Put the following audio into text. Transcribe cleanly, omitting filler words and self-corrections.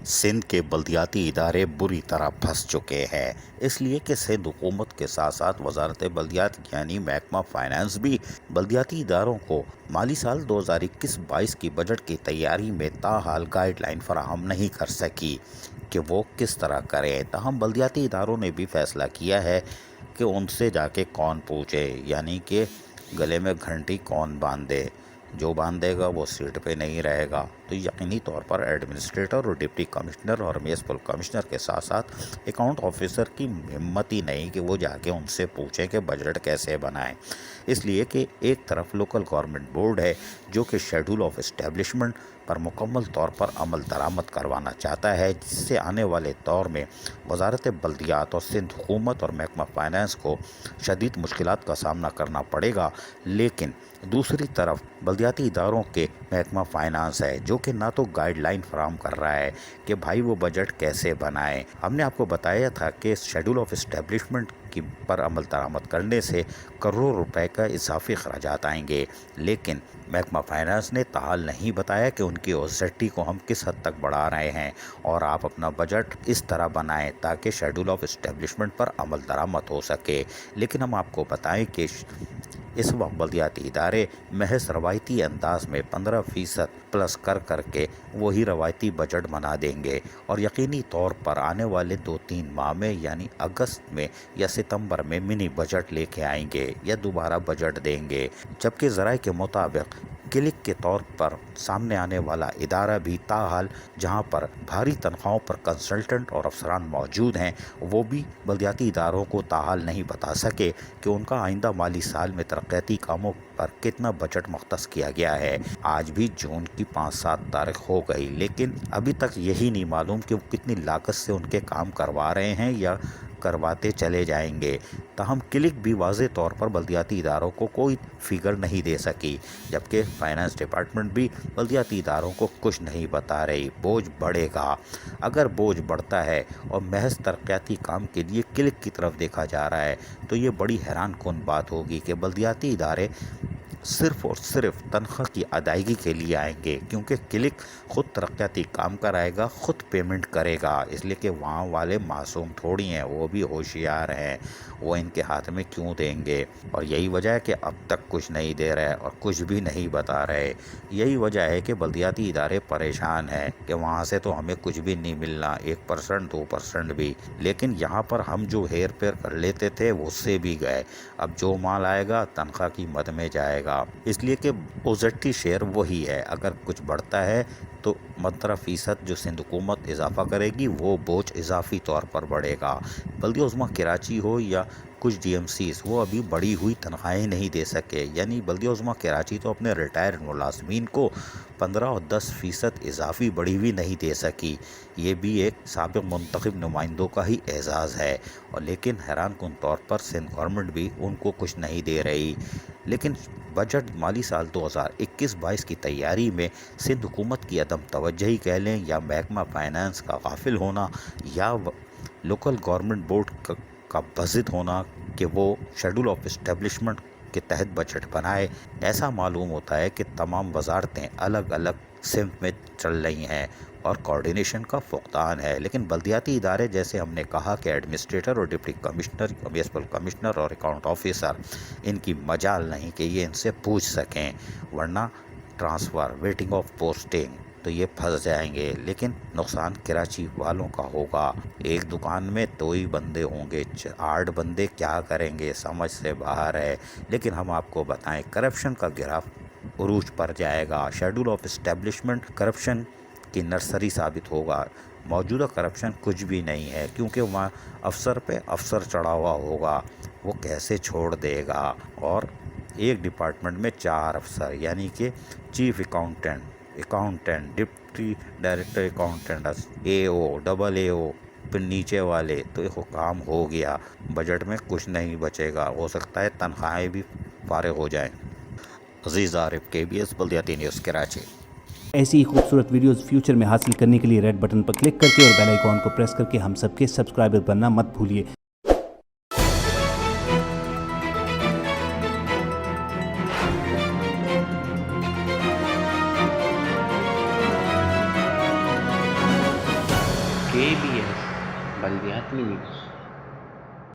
सिंध के बल्दियाती इदारे बुरी तरह फंस चुके हैं, इसलिए कि सिंध हुकूमत के साथ साथ वजारत बल्दियात यानी महकमा फाइनेंस भी बल्दियाती इदारों को माली साल 2021-22 की बजट की तैयारी में ताहाल गाइडलाइन फराहम नहीं कर सकी कि वो किस तरह करें। तहम बल्दियाती इदारों ने भी फैसला किया है कि उनसे जाके कौन पूछे, यानी कि गले में घंटी कौन बांधे, जो बांधेगा वो सीट पे नहीं रहेगा। तो यकीनी तौर पर एडमिनिस्ट्रेटर और डिप्टी कमिश्नर और म्युनिसिपल कमिश्नर के साथ साथ अकाउंट ऑफिसर की हिम्मत ही नहीं कि वो जाके उनसे पूछें कि बजट कैसे बनाएं। इसलिए कि एक तरफ लोकल गवर्नमेंट बोर्ड है जो कि शेड्यूल ऑफ इस्टेब्लिशमेंट पर मुकम्मल तौर पर अमल दरामद करवाना चाहता है, जिससे आने वाले दौर में वजारत बल्दियात और सिंध हुकूमत और महकमा फाइनेंस को शदीद मुश्किलात का सामना करना पड़ेगा। लेकिन दूसरी तरफ बल्दियाती इदारों के महकमा फाइनेंस है जो कि ना तो गाइडलाइन फराहम कर रहा है कि भाई वो बजट कैसे बनाए। हमने आपको बताया था कि शेड्यूल ऑफ इस्टेब्लिशमेंट की पर अमल दरामद करने से करोड़ों रुपए का इजाफी खर्चात आएंगे, लेकिन महकमा फाइनेंस ने ताहाल नहीं बताया कि उनकी ओजेटी को हम किस हद तक बढ़ा रहे हैं और आप अपना बजट इस तरह बनाएं ताकि शेड्यूल ऑफ इस्टेब्लिशमेंट पर अमल दरामद हो सके। लेकिन हम आपको बताएं कि इस वक्त बल्दियाती इदारे महज रवायती अंदाज में 15% प्लस करके वही रवायती बजट बना देंगे और यकीनी तौर पर आने वाले 2-3 माह में यानी अगस्त में या सितंबर में मिनी बजट लेके आएंगे या दोबारा बजट देंगे। जबकि ज़राए के मुताबिक क्लिक के तौर पर सामने आने वाला इदारा भी ताहाल जहां पर भारी तनख्वाहों पर कंसल्टेंट और अफसरान मौजूद हैं, वो भी बल्दियाती इदारों को ताहाल नहीं बता सके कि उनका आइंदा माली साल में तरक्याती कामों पर कितना बजट मुख्तस किया गया है। आज भी जून की 5-7 तारीख हो गई, लेकिन अभी तक यही नहीं मालूम कि वो कितनी लागत से उनके काम करवा रहे हैं या करवाते चले जाएंगे। ताहम क्लिक भी वाज़े तौर पर बल्दियाती इदारों को कोई फिगर नहीं दे सकी, जबकि फाइनेंस डिपार्टमेंट भी बल्दियाती इदारों को कुछ नहीं बता रही। बोझ बढ़ेगा। अगर बोझ बढ़ता है और महज तरक्याती काम के लिए क्लिक की तरफ देखा जा रहा है तो ये बड़ी हैरान कुन बात होगी कि बल्दियाती इदारे सिर्फ़ और सिर्फ तनख्वाह की अदायगी के लिए आएंगे, क्योंकि क्लिक ख़ुद तरक्याती काम कराएगा, ख़ुद पेमेंट करेगा। इसलिए कि वहाँ वाले मासूम थोड़ी हैं, वो भी होशियार हैं, वो इनके हाथ में क्यों देंगे। और यही वजह है कि अब तक कुछ नहीं दे रहे और कुछ भी नहीं बता रहे। यही वजह है कि बल्दियाती इदारे परेशान हैं कि वहाँ से तो हमें कुछ भी नहीं मिलना, 1% 2% भी। लेकिन यहाँ पर हम जो हेर फेर कर लेते थे उससे भी गए। अब जो माल आएगा तनख्वाह की मद में जाएगा, इसलिए कि ओजेटी शेयर वही है। अगर कुछ बढ़ता है तो 15% जो सिंध हुकूमत इजाफा करेगी वो बोझ इजाफी तौर पर बढ़ेगा। बल्दिया उज़्मा कराची हो या कुछ DMCs, वो अभी बढ़ी हुई तनख्वाहें नहीं दे सके। यानी बल्दिया उज़्मा कराची तो अपने रिटायर्ड मुलाजमीन को 15 और 10% इजाफी बढ़ी हुई नहीं दे सकी। ये भी एक साबिक़ मुंतखब नुमाइंदों का ही एजाज़ है। और लेकिन हैरान कुन तौर पर सिंध गवर्नमेंट भी उनको कुछ नहीं दे रही। लेकिन बजट माली साल 2021-22 की तैयारी में सिंध हुकूमत की अदम तवज्जही कह लें या महकमा फाइनेंस का गाफिल होना या लोकल गवर्नमेंट बोर्ड का बज़िद होना कि वो शेड्यूल ऑफ इस्टेब्लिशमेंट के तहत बजट बनाए, ऐसा मालूम होता है कि तमाम वजारतें अलग अलग सिमत में चल रही हैं और कोऑर्डिनेशन का फुकदान है। लेकिन बल्दियाती इदारे जैसे हमने कहा कि एडमिनिस्ट्रेटर और डिप्टी कमिश्नर, म्युनिसिपल कमिश्नर और अकाउंट ऑफिसर, इनकी मजाल नहीं कि ये इनसे पूछ सकें, वरना ट्रांसफ़र, वेटिंग ऑफ पोस्टिंग, तो ये फंस जाएंगे। लेकिन नुकसान कराची वालों का होगा। एक दुकान में 2 ही बंदे होंगे, 8 बंदे क्या करेंगे, समझ से बाहर है। लेकिन हम आपको बताएं, करप्शन का गिराफ उरूज पर जाएगा। शेड्यूल ऑफ इस्टेब्लिशमेंट करप्शन की नर्सरी साबित होगा। मौजूदा करप्शन कुछ भी नहीं है, क्योंकि वहाँ अफसर पे अफसर चढ़ा हुआ होगा, वो कैसे छोड़ देगा। और एक डिपार्टमेंट में 4 अफसर, यानी कि chief accountant, deputy director accountant, AO, double AO, फिर नीचे वाले, तो ये काम हो गया। बजट में कुछ नहीं बचेगा, हो सकता है तनख्वाहें भी फारिग हो जाएं। अजीज़ आरिफ, KBS बल्दियाती न्यूज़ कराची। ऐसी ही खूबसूरत वीडियोस फ्यूचर में हासिल करने के लिए रेड बटन पर क्लिक करके और बेल आइकॉन को प्रेस करके हम सबके सब्सक्राइबर बनना मत भूलिए। KBS بلدیاتی نیوز